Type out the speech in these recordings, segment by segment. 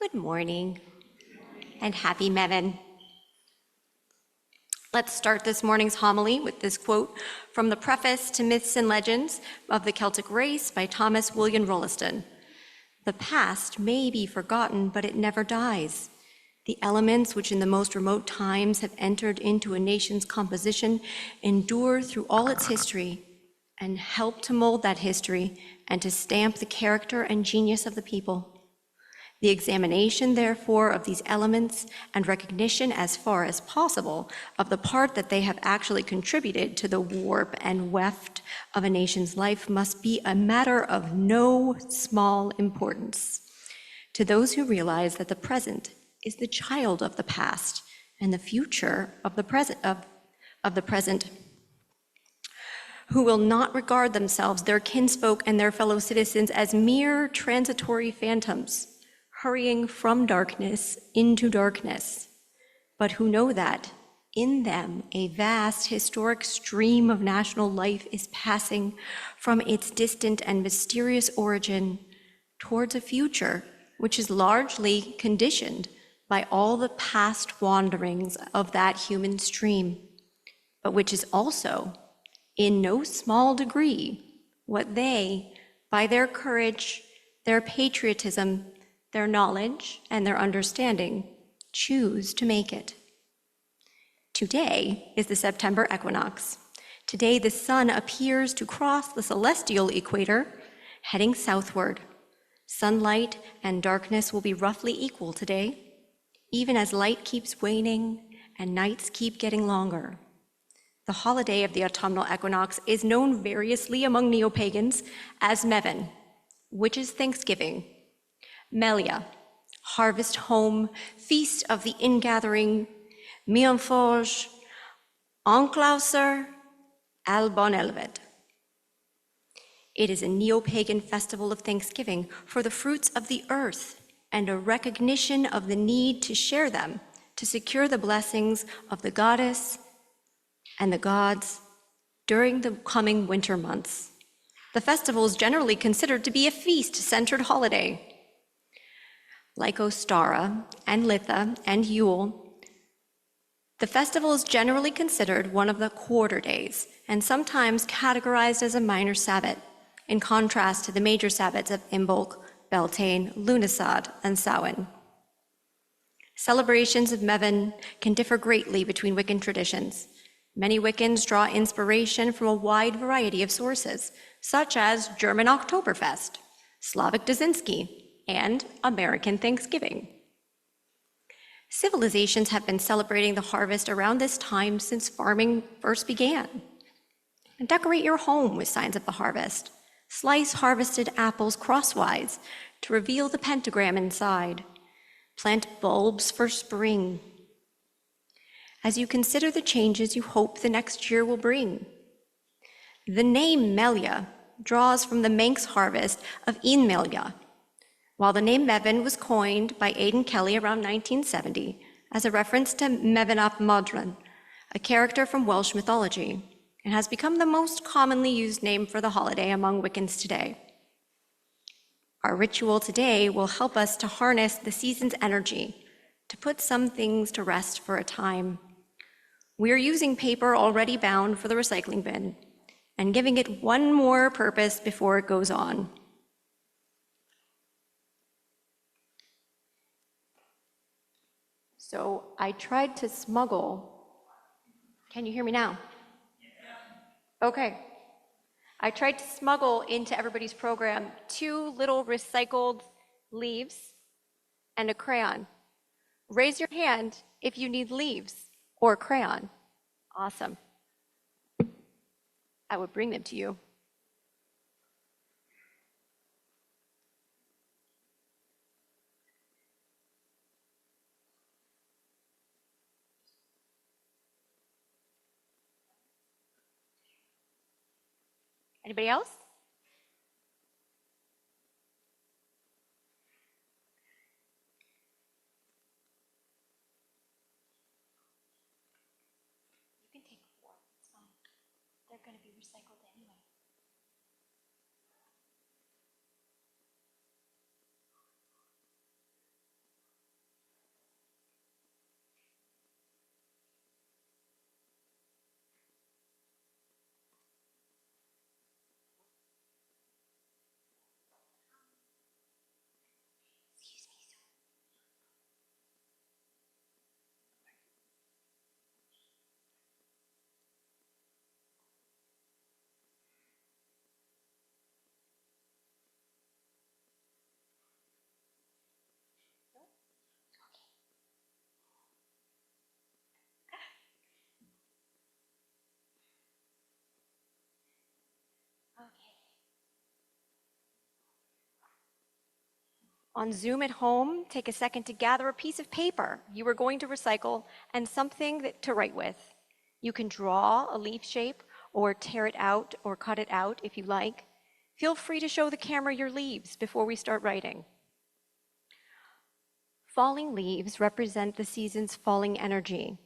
Good morning and happy Mabon. Let's start this morning's homily with this quote from the Preface to Myths and Legends of the Celtic Race by Thomas William Rolleston. The past may be forgotten, but it never dies. The elements which in the most remote times have entered into a nation's composition endure through all its history and help to mold that history and to stamp the character and genius of the people. The examination, therefore, of these elements and recognition as far as possible of the part that they have actually contributed to the warp and weft of a nation's life must be a matter of no small importance to those who realize that the present is the child of the past and the future of the present, who will not regard themselves, their kinsfolk, and their fellow citizens as mere transitory phantoms, hurrying from darkness into darkness, but who know that in them a vast historic stream of national life is passing from its distant and mysterious origin towards a future which is largely conditioned by all the past wanderings of that human stream, but which is also, in no small degree, what they, by their courage, their patriotism, their knowledge, and their understanding, choose to make it. Today is the September equinox. Today the sun appears to cross the celestial equator, heading southward. Sunlight and darkness will be roughly equal today, even as light keeps waning and nights keep getting longer. The holiday of the autumnal equinox is known variously among neo-pagans as Mabon, which is Thanksgiving, Melia, harvest home, feast of the ingathering, Mianforge, Anklauser, Albon Elvet. It is a neo-pagan festival of thanksgiving for the fruits of the earth and a recognition of the need to share them to secure the blessings of the goddess and the gods during the coming winter months. The festival is generally considered to be a feast-centered holiday. Like Ostara and Litha and Yule, the festival is generally considered one of the quarter days and sometimes categorized as a minor Sabbath, in contrast to the major Sabbats of Imbolc, Beltane, Lughnasadh, and Samhain. Celebrations of Mabon can differ greatly between Wiccan traditions. Many Wiccans draw inspiration from a wide variety of sources, such as German Oktoberfest, Slavic Dzinski, and American Thanksgiving. Civilizations have been celebrating the harvest around this time since farming first began. And decorate your home with signs of the harvest. Slice harvested apples crosswise to reveal the pentagram inside. Plant bulbs for spring. As you consider the changes you hope the next year will bring. The name Melia draws from the Manx harvest of Melia, while the name Mabon was coined by Aidan Kelly around 1970 as a reference to Mabon ap Modron, a character from Welsh mythology, and has become the most commonly used name for the holiday among Wiccans today. Our ritual today will help us to harness the season's energy, to put some things to rest for a time. We are using paper already bound for the recycling bin and giving it one more purpose before it goes on. So I tried to smuggle, can you hear me now? Okay. I tried to smuggle into everybody's program 2 little recycled leaves and a crayon. Raise your hand if you need leaves or a crayon. Awesome. I would bring them to you. Anybody else? You can take 4, it's fine. They're going to be recycled anyway. On Zoom at home, take a second to gather a piece of paper you are going to recycle and something to write with. You can draw a leaf shape or tear it out or cut it out if you like. Feel free to show the camera your leaves before we start writing. Falling leaves represent the season's falling energy.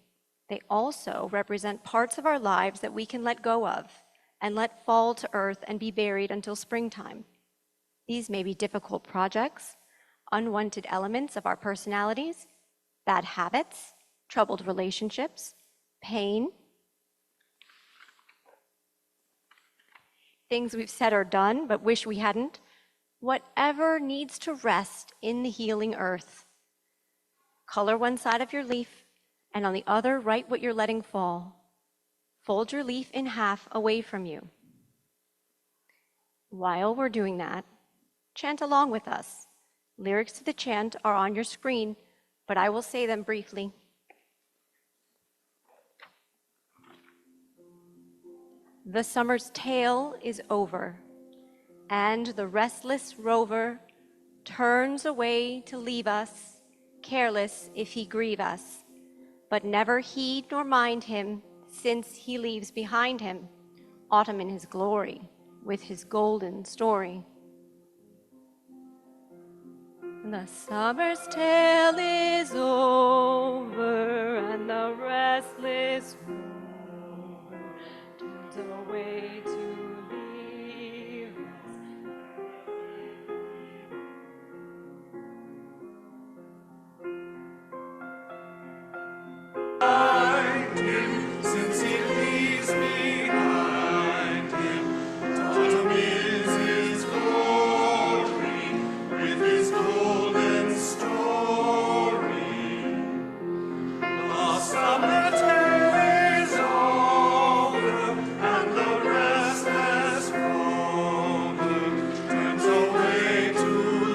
They also represent parts of our lives that we can let go of and let fall to earth and be buried until springtime. These may be difficult projects, unwanted elements of our personalities, bad habits, troubled relationships, pain, things we've said or done but wish we hadn't, whatever needs to rest in the healing earth. Color one side of your leaf, and on the other, write what you're letting fall. Fold your leaf in half away from you. While we're doing that, chant along with us. Lyrics to the chant are on your screen, but I will say them briefly. The summer's tale is over, and the restless rover turns away to leave us, careless if he grieve us, but never heed nor mind him, since he leaves behind him autumn in his glory, with his golden story. The summer's tale is over, and the restless rover turns away to leave behind him, since he leaves behind him. Autumn is his glory, with his golden story. The summer tale is over, and the restless rover turns away to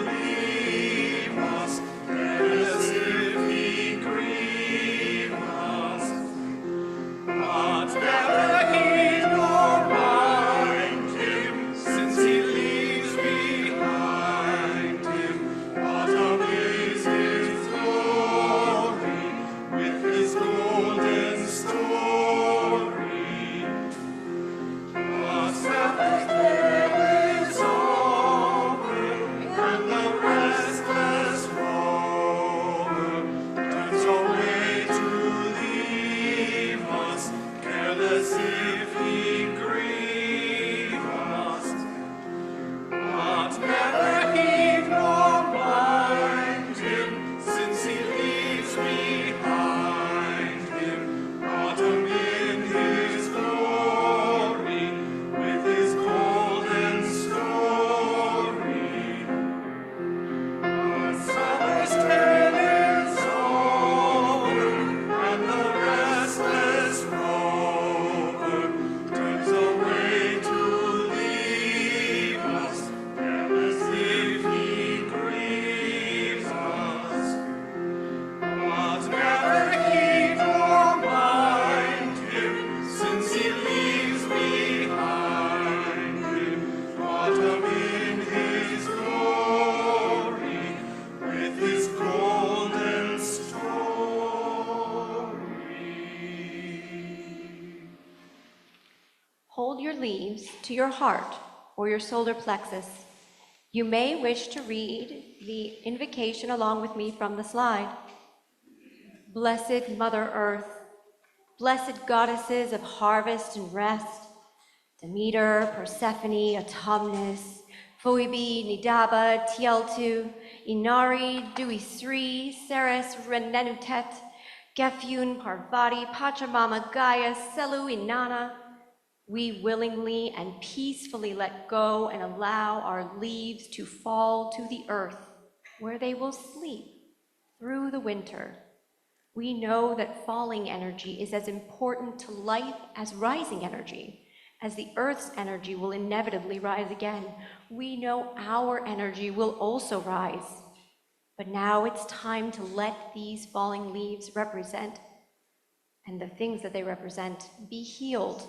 leave us, careless if he grieve us. But never heed nor mind him, since he leaves behind him. Autumn is his glory, with his golden story. The Sabbath tale is over, and the restless rover turns away to leave us, careless if he grieve us. But never heed nor mind him, since he leaves behind him autumn in his glory, with his golden story. The summer's tale is over, and the restless rover turns away to leave us, careless if he grieves us. But never heed nor mind him, since he leaves behind him autumn in his glory, with his golden story. Hold your leaves to your heart or your solar plexus. You may wish to read the invocation along with me from the slide. Blessed Mother Earth, blessed goddesses of harvest and rest, Demeter, Persephone, Autumnus, Phoebe, Nidaba, Tieltu, Inari, Duisri, Ceres, Renenutet, Gefyun, Parvati, Pachamama, Gaia, Selu, Inanna, we willingly and peacefully let go and allow our leaves to fall to the earth, where they will sleep through the winter. We know that falling energy is as important to life as rising energy, as the earth's energy will inevitably rise again. We know our energy will also rise. But now it's time to let these falling leaves represent, and the things that they represent, be healed,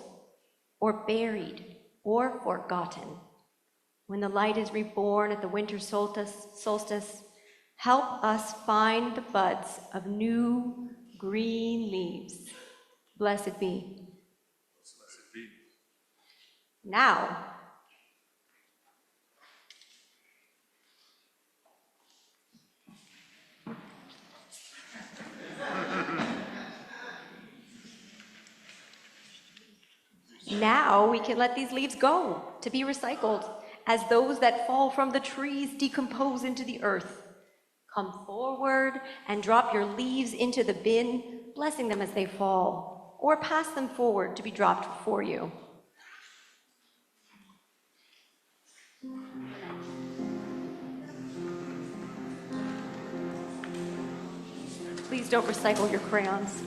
or buried, or forgotten. When the light is reborn at the winter solstice, Help us find the buds of new green leaves. Blessed be. Blessed be. Now, we can let these leaves go to be recycled, as those that fall from the trees decompose into the earth. Come forward and drop your leaves into the bin, blessing them as they fall, or pass them forward to be dropped for you. Please don't recycle your crayons.